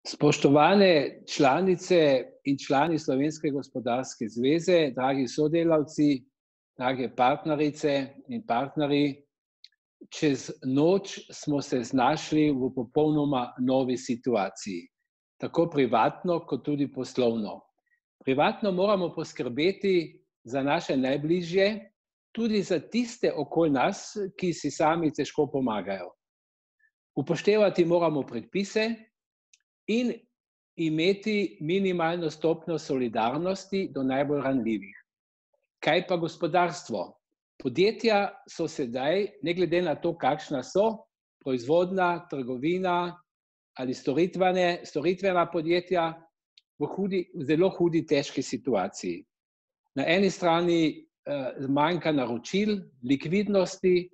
Spoštovane članice in člani Slovenske gospodarske zveze, dragi sodelavci, drage partnerice in partnerji, čez noč smo se znašli v popolnoma novi situaciji, tako privatno kot tudi poslovno. Privatno moramo poskrbeti za naše najbližje, tudi za tiste okoli nas, ki si sami težko pomagajo. Upoštevati moramo predpise in imeti minimalno stopnjo solidarnosti do najbolj ranljivih. Kaj pa gospodarstvo? Podjetja so sedaj, ne glede na to, kakšna so, proizvodna, trgovina ali storitvena podjetja, v zelo hudi, težki situaciji. Na eni strani manjka naročil, likvidnosti,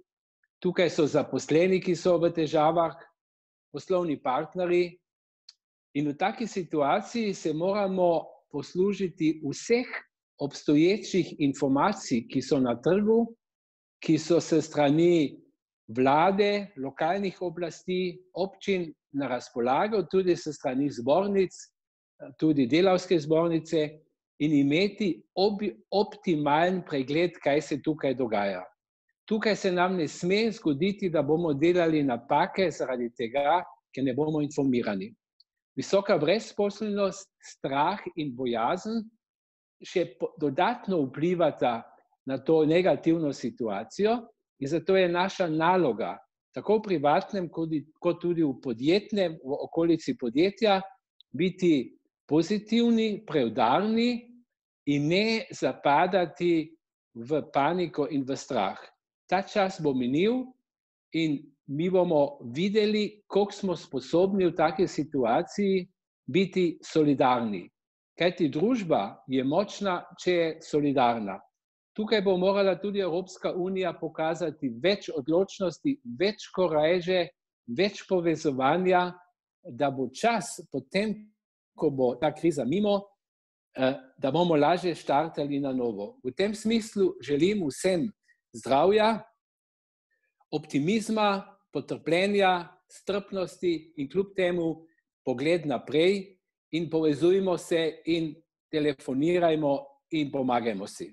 tukaj so zaposleni, ki so v težavah, poslovni partnerji. In v taki situaciji se moramo poslužiti vseh obstoječih informacij, ki so na trgu, ki so s strani vlade, lokalnih oblasti, občin na razpolago, tudi s strani zbornic, tudi delavske zbornice, in imeti optimalen pregled, kaj se tukaj dogaja. Tukaj se nam ne sme zgoditi, da bomo delali napake zaradi tega, ker ne bomo informirani. Visoka brezposelnost, strah in bojazen še dodatno vplivata na to negativno situacijo in zato je naša naloga, tako v privatnem kot tudi v podjetnem, v okolici podjetja, biti pozitivni, preudarni in ne zapadati v paniko in v strah. Ta čas bo minil in mi bomo videli, koliko smo sposobni v taki situaciji biti solidarni. Kajti družba je močna, če je solidarna. Tukaj bo morala tudi Evropska unija pokazati več odločnosti, več korajže, več povezovanja, da bo čas potem, ko bo ta kriza mimo, da bomo lažje štartali na novo. V tem smislu želim vsem zdravja, optimizma, potrpljenja, strpnosti in kljub temu pogled naprej in povezujmo se in telefonirajmo in pomagajmo si.